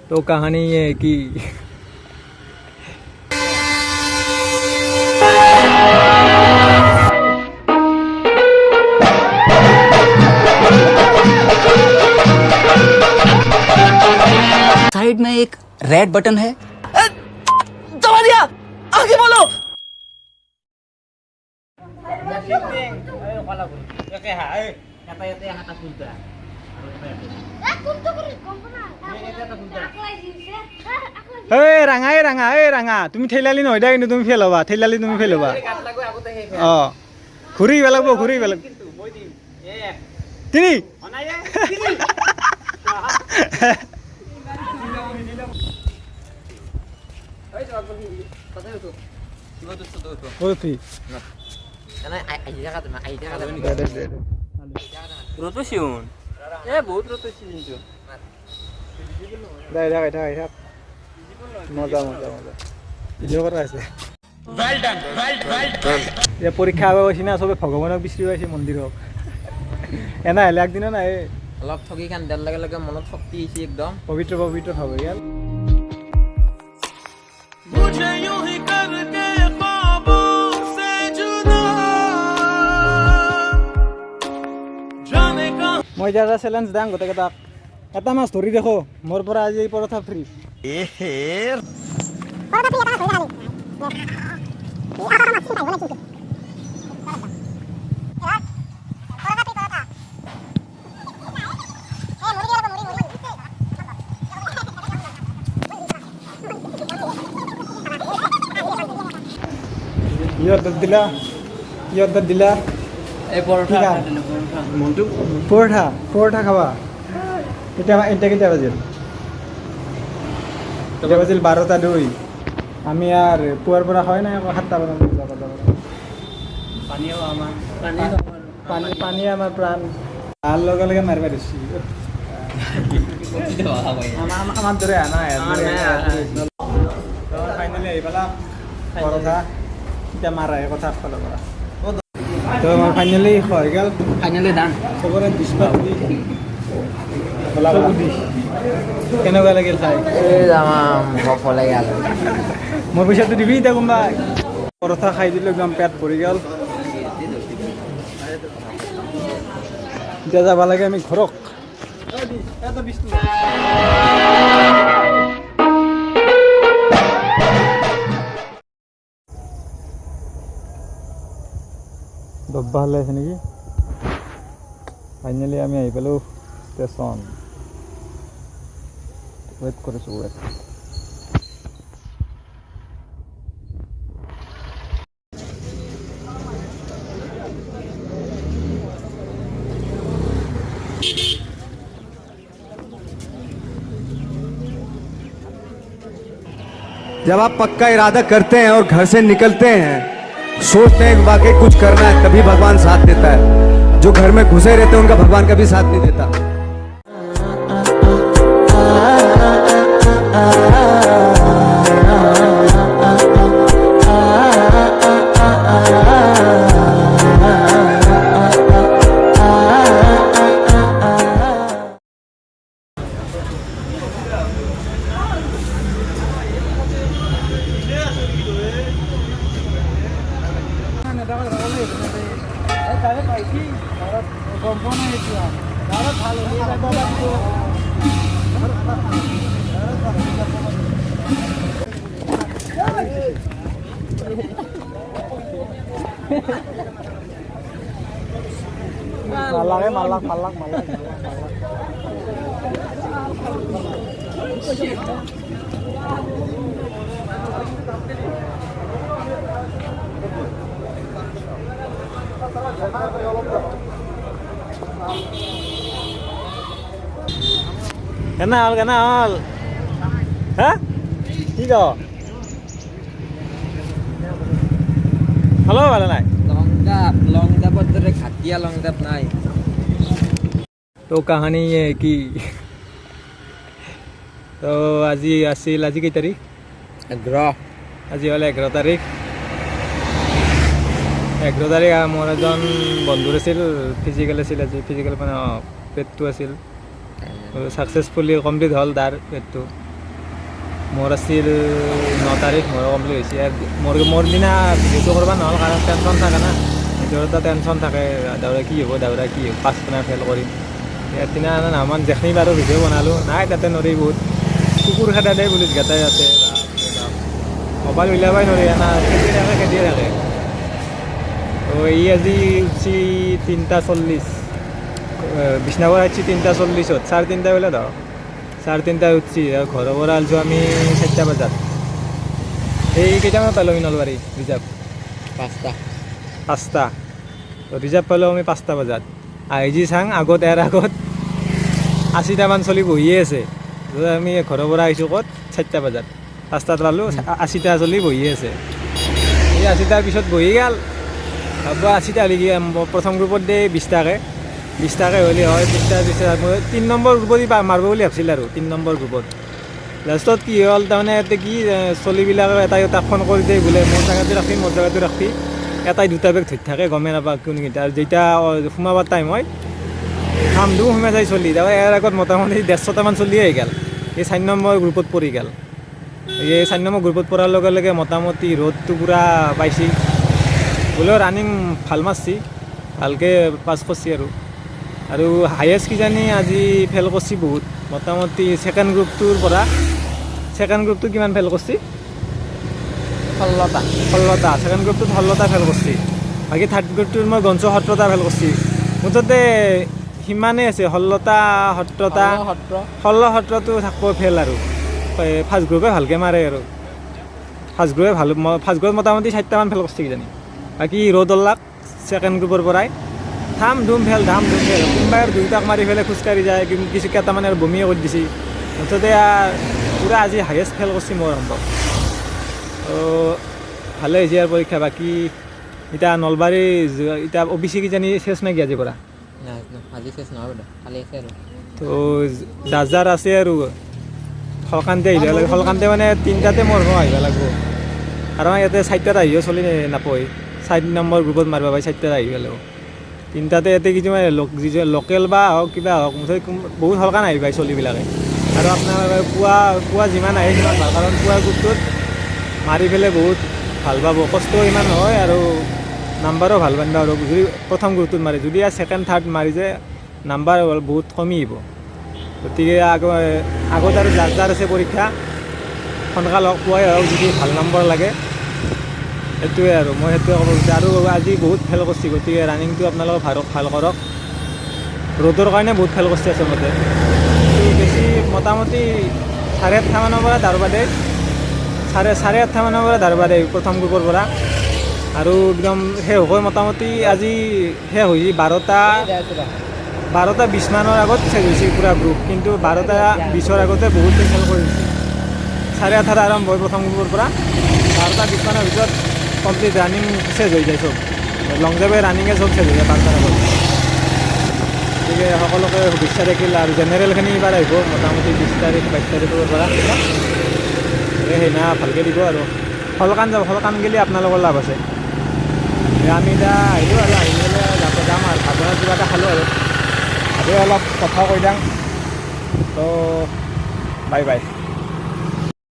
तो कहानी ये है कि साइड में एक रेड बटन है। दबा दिया, आगे बोलो। राঙা তুমি ঠেলালি নহয় দে কিন্তু তুমি ফেল হবা ঠেলালি তুমি ফেল হবা ঘূৰি পেলাব তিনি ৰতসিউন এ বহুত ৰতসি কিন্তু থাক মজা ভিডিঅ' কৰা আছে এতিয়া পৰীক্ষা আগত গৈছি না চবে ভগৱানক বিচাৰি পাইছে মন্দিৰক এনা হ'লে একদিনো নাই অলপ ঠগি খান দিয়াৰ লগে লগে মনত শক্তি আহিছে একদম পবিত্ৰ হ'ব ইয়াৰ মই এতিয়া এটা চেলেঞ্জ দাম গোটেইকেইটাক এটা মাছ ধৰি দেখো মোৰ পৰা আজি পৰঠা ফ্ৰী দিলা এই পৰোটা মন্টু পৰঠা খাবা এতিয়া কেতিয়া বাজিল 12:02 আমি আৰ পুয়াৰ পৰা হয় না 7টা বজাত পানী আমাৰ প্ৰাণ তাৰ লগে লগে মাৰিব দিছি আমাৰ দৰে আনা ফাইনেলি আহি পালা পৰঠা এতিয়া মাৰাই কথা ফালে পৰা তো আমাৰ ফাইনেলি হৈ গ'ল फाइनली डन। চবৰে দিছপাত দি কেনেকুৱা লাগিল খাই মোৰ পইচাটো দিবি এতিয়া কোনোবাই পৰঠা খাই দিলোঁ একদম পেট ভৰি গ'ল এতিয়া যাব লাগে আমি ঘৰক ডব্বা হ'লে আছে নেকি ফাইনেলি আমি আহি পালোঁ ষ্টেচন ৱেইট কৰিছোঁ जब आप पक्का इरादा करते हैं और घर से निकलते हैं सोचते हैं वाकई कुछ करना है तभी भगवान साथ देता है जो घर में घुसे रहते हैं उनका भगवान कभी साथ नहीं देता মালাক kenal hah tiga halo mana nai লং জাপৰ দৰে ঘাটিয়া লং জাপ নাই तो कहानी ये है कि तो आज की तारीख 11 আজি হলে 11 তাৰিখ মোৰ এজন বন্ধুৰ আছিল ফিজিকেল আছিল আজি ফিজিকেল মানে পেটটো আছিল সাকসেসফুলি কমপ্লিট হ'ল তাৰ পেটটো মোৰ আছিল 9 তাৰিখ মোৰ কমপ্লিট হৈছে মোৰ দিনা ভিডিঅ'টো কৰিব নহ'ল কাৰণ টেনশ্যন থাকে না নিজৰ এটা টেনশ্যন থাকে দাউৰা কি হ'ব 5 দিনা ফেল কৰিম ইয়াৰ দিনা নামান যেখিনি বাৰু ভিডিঅ' বনালোঁ নাই তাতে নৰি বহুত কুকুৰ খেদা দেই পুলিচ গেটাই ইয়াতে মোবাইল উলিয়াবই নোৱাৰি না খেদিয়ে থাকে তো ই আজি উঠছি 3:40 বিছনাগড় আহিছে 3:40 3:30 বোলে ধৰক 3:30 উঠছি ঘৰৰ পৰা আলছোঁ আমি 4টা বজাত এই কেইটামানত পালোঁ আমি নলবাৰী ৰিজাৰ্ভ 5টা ৰিজাৰ্ভ পালোঁ আমি 5টা বজাত আহি যি চাং আগত 80টামান চলি বহিয়ে আছে আমি ঘৰৰ পৰা আহিছোঁ ক'ত 4টা বজাত 5টাত পালোঁ 80টা চলি বহিয়ে আছে এই 80টাৰ পিছত বহি গ'ল ভাববা 80টা হ'লে কি প্ৰথম গ্ৰুপত দিয়ে 20 টাকৈ হ'লে হয় 20 মই 3 নম্বৰ গ্ৰুপত মাৰিব বুলি ভাবছিল আৰু 3 নম্বৰ গ্ৰুপত লাষ্টত কি হ'ল তাৰমানে ইয়াতে কি চলিবিলাকে এটাই ফোন কৰি দিয়ে বোলে মোৰ জেগাটো ৰাখবি এটাই 2টা বেগ ধৰি থাকে গমে নাপাওঁ কোনকেইটা আৰু যেতিয়া সোমাবৰ টাইম হয় কামটো সোমাই যায় চলি তাৰপৰা ইয়াৰ আগত মোটামুটি 150টামান চলিয়ে আহি গ'ল এই 4 নম্বৰ গ্ৰুপত পৰি গ'ল এই 4 নম্বৰ গ্ৰুপত পৰাৰ লগে লগে মোটামুটি ৰ'দটো পূৰা পাইছি বোলেও ৰানিং ভাল মাৰছি ভালকৈ পাছ কৰিছি আৰু হায়েষ্ট কিজানি আজি ফেল কৰিছি বহুত মোটামুটি ছেকেণ্ড গ্ৰুপটো কিমান ফেল কৰিছি 16টা ছেকেণ্ড গ্ৰুপটোত 16টা ফেল কৰিছি বাকী থাৰ্ড গ্ৰুপটোত মই গঞ্চ 17টা ফেল কৰিছি মুঠতে সিমানেই আছে 17টো থাকিব ফেল আৰু ফাৰ্ষ্ট গ্ৰুপে ভালকৈ মাৰে আৰু ফাৰ্ষ্ট গ্ৰুপে মোটামুটি 4টামান ফেল কৰিছে কিজানি বাকী ৰ'দ ওলাক ছেকেণ্ড গ্ৰুপৰ পৰাই ধাম ধুম ফেল কোনোবাই 2টাক মাৰি ফেলে খোজকাঢ়ি যায় কিছু কেইটামানে আৰু বমিয়ে কৰি দিছে মুঠতে পূৰা আজি হায়েষ্ট ফেল কৰিছে মোৰ সম্ভৱ ভালে হৈছে আৰু পৰীক্ষা বাকী এতিয়া নলবাৰী এতিয়া OBC কিজানি চেছ নাকি আজিৰ পৰা আজি শেষ নহয় কালি আছে আৰু তো যাৰ আছে আৰু সলকান্তে আহিব লাগে সলকান্তে মানে 3টাতে মোৰ আহিব লাগিব আৰু ইয়াতে 4টাত আহিও চলি নাপায় 4 নম্বৰ গ্ৰুপত মাৰিব পাৰি 4টাত আহিব লাগিব 3টাতে ইয়াতে কিছুমান লোকেল বা হওক কিবা হওক মুঠতে বহুত সলকান আহি পায় চলিবিলাকে আৰু আপোনাৰ পুৱা যিমান আহে সিমান ভাল কাৰণ পুৱাৰ গ্ৰুপটোত মাৰি পেলাই বহুত ভাল পাব কষ্ট ইমান নহয় আৰু নাম্বাৰো ভাল বান্ধব আৰু যদি প্ৰথম গ্ৰুপটোত মাৰি যদি ছেকেণ্ড থাৰ্ড মাৰি যে নাম্বাৰ বহুত কমি আহিব গতিকে আগত আৰু যাৰ আছে পৰীক্ষা সোনকালে হওক পুৱাই হওক যদি ভাল নম্বৰ লাগে সেইটোৱে আৰু মই সেইটোৱে ক'ব বিচাৰোঁ আৰু আজি বহুত ফেল কৰিছে গতিকে ৰানিংটো আপোনালোকে ভাল কৰক ৰ'দৰ কাৰণে বহুত ফেল কৰিছে আচলতে বেছি মোটামুটি 8:30 মানৰ পৰা দাউৰবা দিয়ে 8:30 মানৰ পৰা দাউৰবা দিয়ে প্ৰথম গ্ৰুপৰ পৰা আৰু একদম শেষ হৈ মোটামুটি আজি শেষ হৈছে 12:20 মানৰ আগত শেষ হৈছে পূৰা গ্ৰুপ কিন্তু 12:20 আগতে বহুতে খেল কৰি দিছে 8:30 আৰম্ভ হয় প্ৰথম গ্ৰুপৰ পৰা 12:20 মানৰ ভিতৰত কমপ্লিট ৰানিং শেষ হৈ যায় চব লং জাম্পে ৰানিঙে চব শেষ হৈ যায় 12টাৰ আগত গতিকে সকলোকে শুভেচ্ছা থাকিল আৰু জেনেৰেলখিনি এইবাৰ আহিব মোটামুটি 20 তাৰিখ 22 তাৰিখৰ পৰা সেইদিনা ভালকৈ দিব আৰু সলকান গেলি আপোনালোকৰ লাভ আছে আমি এতিয়া আহিলোঁ আৰু আহি পেলাই যাম আৰু ভাতৰ কিবা এটা খালোঁ আৰু ভাবে অলপ কথা কৈ দিওঁ তো বাই